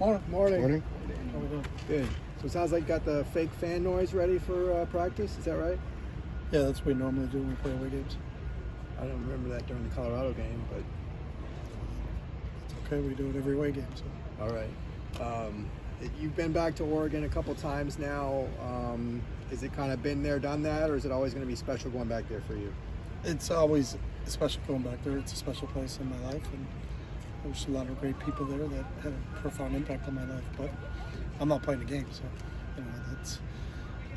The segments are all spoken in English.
Morning. Morning. How we doing? Good. So it sounds like you got the fake fan noise ready for practice. Is that right? Yeah, that's what we normally do when we play away games. I don't remember that during the Colorado game, but It's okay, we do it every away game. So. all right. You've been back to Oregon a couple times now. Has it kind of been there, done that, or is it always going to be special going back there for you? It's always special going back there. It's a special place in my life, and there's a lot of great people there that had a profound impact on my life. But I'm not playing the game, so that's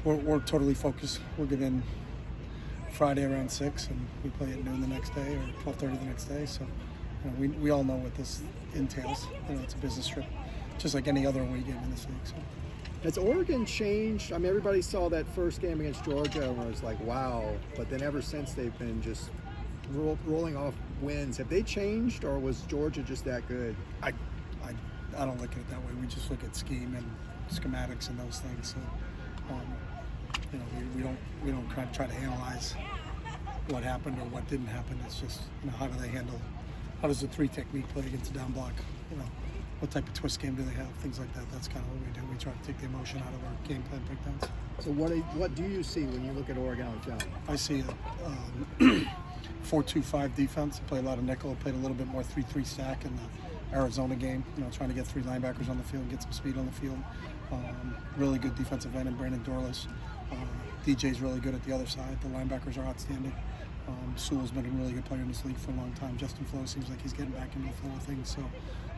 we're totally focused. We're given Friday around 6, and we play at noon the next day or 12:30 the next day. So we all know what this entails. It's a business trip, just like any other away game in this league. So. Has Oregon changed? I mean, everybody saw that first game against Georgia and was like, wow. But then ever since, they've been just rolling off wins. Have they changed, or was Georgia just that good? I don't look at it that way. We just look at scheme and schematics and those things. So, we don't try to analyze what happened or what didn't happen. It's just how do they handle? How does the 3 technique play against a down block? What type of twist game do they have? Things like that. That's kind of what we do. We try to take the emotion out of our game plan breakdowns. So what do you see when you look at Oregon on film? I see a 4-2-5 defense. Play a lot of nickel. Played a little bit more 3-3 stack in the Arizona game. Trying to get 3 linebackers on the field, get some speed on the field. Really good defensive end in Brandon Dorless. DJ's really good at the other side. The linebackers are outstanding. Sewell's been a really good player in this league for a long time. Justin Flo seems like he's getting back into the flow of things. So,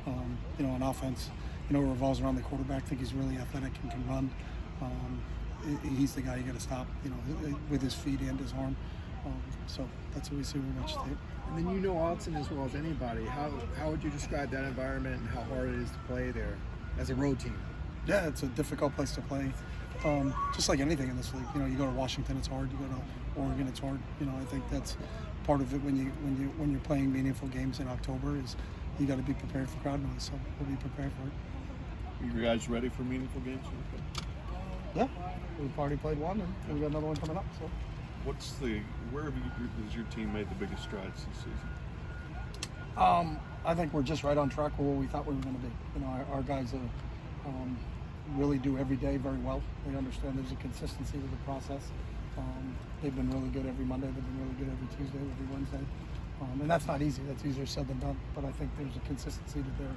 on offense, it revolves around the quarterback. I think he's really athletic and can run. He's the guy you got to stop, with his feet and his arm. So that's what we see when we watch tape. And then Austin as well as anybody. How would you describe that environment and how hard it is to play there as a road team? Yeah, it's a difficult place to play. Just like anything in this league, you go to Washington, it's hard. You go to Oregon, it's hard. I think that's part of it when you're playing meaningful games in October is you got to be prepared for crowd noise. So we'll be prepared for it. Are you guys ready for meaningful games? Yeah, we've already played one, and we got another one coming up. So, where has your team made the biggest strides this season? I think we're just right on track with what we thought we were going to be. Our guys really do every day very well. They understand there's a consistency to the process. They've been really good every Monday. They've been really good every Tuesday, every Wednesday. And that's not easy. That's easier said than done. But I think there's a consistency to their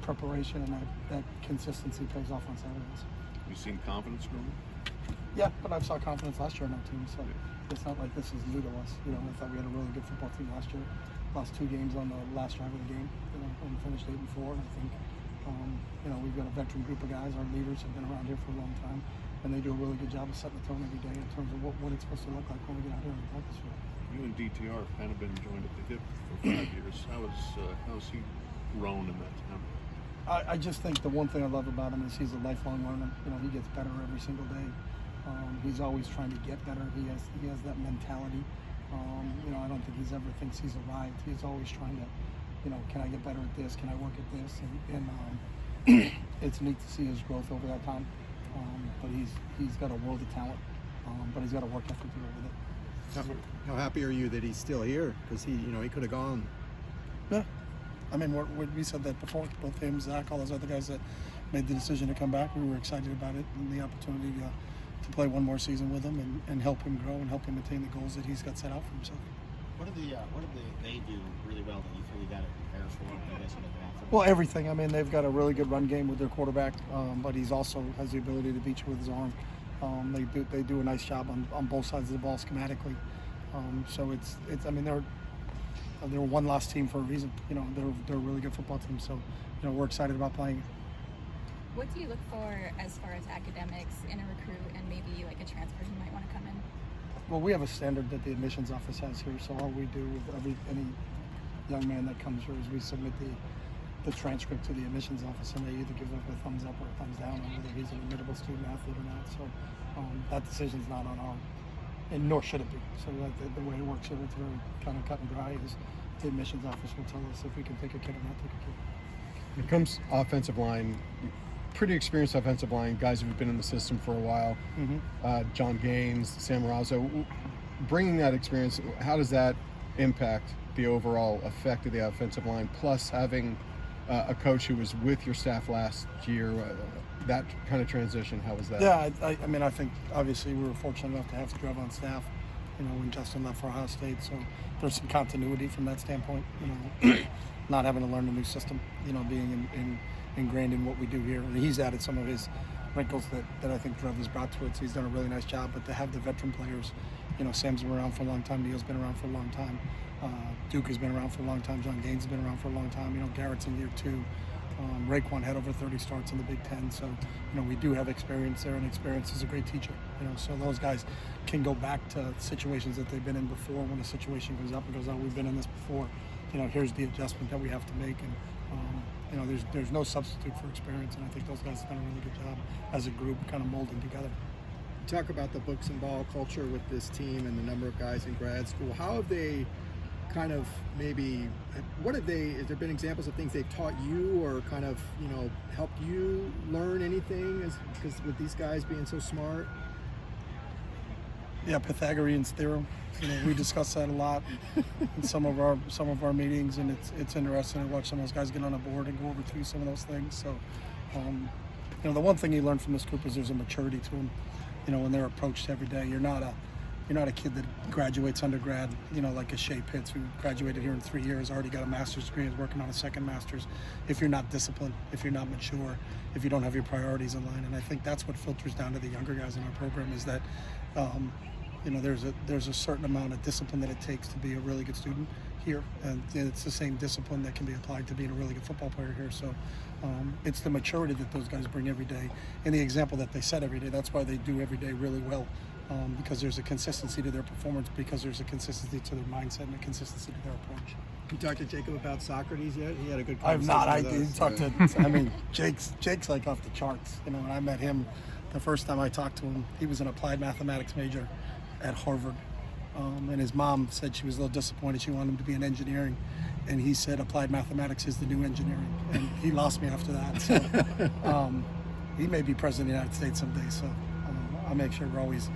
preparation, and that consistency pays off on Saturdays. Have you seen confidence growing? Yeah, but I saw confidence last year in our team, so it's not like this is new to us. I thought we had a really good football team last year. Lost 2 games on the last drive of the game, and finished 8-4. I think we've got a veteran group of guys. Our leaders have been around here for a long time, and they do a really good job of setting the tone every day in terms of what it's supposed to look like when we get out here and practice field. You and DTR have kind of been joined at the hip for 5 years. How has he grown in that time? I just think the one thing I love about him is he's a lifelong learner. He gets better every single day. He's always trying to get better. He has that mentality. I don't think he ever thinks he's arrived. He's always trying to, can I get better at this? Can I work at this? And it's neat to see his growth over that time. But he's got a world of talent. But he's got a work ethic to go with it. How happy are you that he's still here? Because he could have gone. Yeah. I mean, we said that before. Both him, Zach, all those other guys that made the decision to come back, we were excited about it and the opportunity to play one more season with him and help him grow and help him attain the goals that he's got set out for himself. What do they do really well that you feel you got to prepare for? I guess Well, everything. I mean, they've got a really good run game with their quarterback, but he's also has the ability to beat you with his arm. They do a nice job on both sides of the ball schematically. So it's. I mean, they're one loss team for a reason. They're a really good football team. So we're excited about playing. What do you look for as far as academics in a recruit and maybe like a transfer who might want to come in? Well, we have a standard that the admissions office has here. So all we do with any young man that comes here is we submit the transcript to the admissions office, and they either give it a thumbs up or a thumbs down on whether he's an admittable student athlete or not. So that decision's not on our, and nor should it be. So the way it works here, it's very kind of cut and dry. Is the admissions office will tell us if we can take a kid or not take a kid. When it comes offensive line, pretty experienced offensive line, guys who've been in the system for a while. Mm-hmm. John Gaines, Sam Razzo. Bringing that experience, how does that impact the overall effect of the offensive line? Plus having a coach who was with your staff last year. That kind of transition, how was that? Yeah, I mean, I think obviously we were fortunate enough to have Trev on staff, when Justin left for Ohio State. So there's some continuity from that standpoint, not having to learn a new system, being ingrained in what we do here. And he's added some of his wrinkles that I think Trev has brought to it. So he's done a really nice job. But to have the veteran players, Sam's been around for a long time, Neil's been around for a long time, Duke has been around for a long time, John Gaines has been around for a long time, Garrett's in year 2. Raekwon had over 30 starts in the Big Ten, so we do have experience there, and experience is a great teacher. So those guys can go back to situations that they've been in before. When a situation goes up and goes, "Oh, we've been in this before. Here's the adjustment that we have to make." And there's no substitute for experience, and I think those guys have done a really good job as a group, kind of molding together. Talk about the books and ball culture with this team and the number of guys in grad school. How have they kind of has there been examples of things they've taught you or kind of, helped you learn anything because with these guys being so smart? Yeah, Pythagorean's theorem. We discuss that a lot in some of our meetings, and it's interesting to watch some of those guys get on a board and go over through some of those things. So, the one thing you learn from this group is there's a maturity to them. When they're approached every day, you're not a kid that graduates undergrad, like a Shea Pitts who graduated here in 3 years, already got a master's degree, is working on a second master's. If you're not disciplined, if you're not mature, if you don't have your priorities in line, and I think that's what filters down to the younger guys in our program is that, there's a certain amount of discipline that it takes to be a really good student here, and it's the same discipline that can be applied to being a really good football player here. So it's the maturity that those guys bring every day, and the example that they set every day. That's why they do every day really well. Because there's a consistency to their performance, because there's a consistency to their mindset and a consistency to their approach. You talked to Jacob about Socrates yet? He had a good I've conversation not. I with us. did talk to. Jake's like off the charts. When I met him, the first time I talked to him, he was an applied mathematics major at Harvard, and his mom said she was a little disappointed. She wanted him to be in engineering, and he said applied mathematics is the new engineering, and he lost me after that. So he may be president of the United States someday. So I'll make sure we're always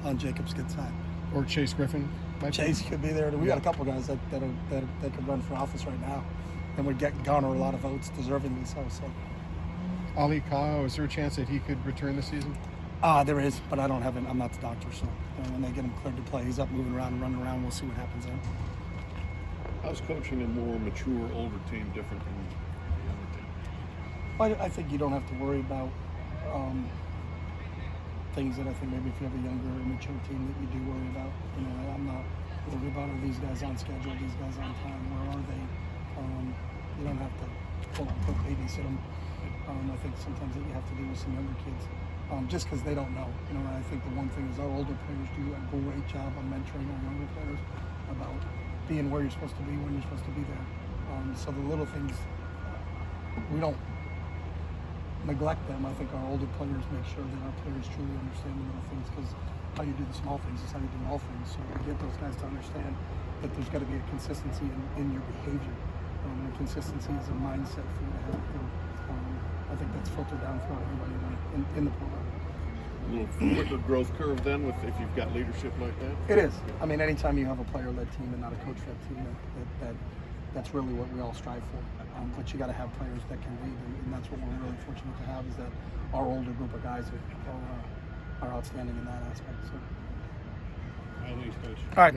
on Jacob's good side. Or Chase Griffin? Chase could be there. We got a couple guys that could run for office right now, and would garner a lot of votes, deservingly so. Ali Kao, is there a chance that he could return this season? There is, but I don't have him. I'm not the doctor, so when they get him cleared to play, he's up moving around and running around. We'll see what happens then. How's coaching a more mature, older team different from the younger team? Well, I think you don't have to worry about things that I think maybe if you have a younger, mature team that you do worry about. I'm not worried about are these guys on schedule, these guys on time, where are they? You don't have to quote babysit them. I think sometimes that you have to do with some younger kids, just because they don't know. I think the one thing is our older players do a great job of mentoring our younger players about being where you're supposed to be, when you're supposed to be there. So the little things, we don't neglect them. I think our older players make sure that our players truly understand the little things, because how you do the small things is how you do all things. So to get those guys to understand that there's got to be a consistency in your behavior. And consistency is a mindset for you to have. I think that's filtered down throughout everybody in the program. A little quicker growth curve then, if you've got leadership like that? It is. Anytime you have a player-led team and not a coach-led team, that's really what we all strive for. But you got to have players that can lead, and that's what we're really fortunate to have, is that our older group of guys are outstanding in that aspect. So. Thanks, Coach. All right.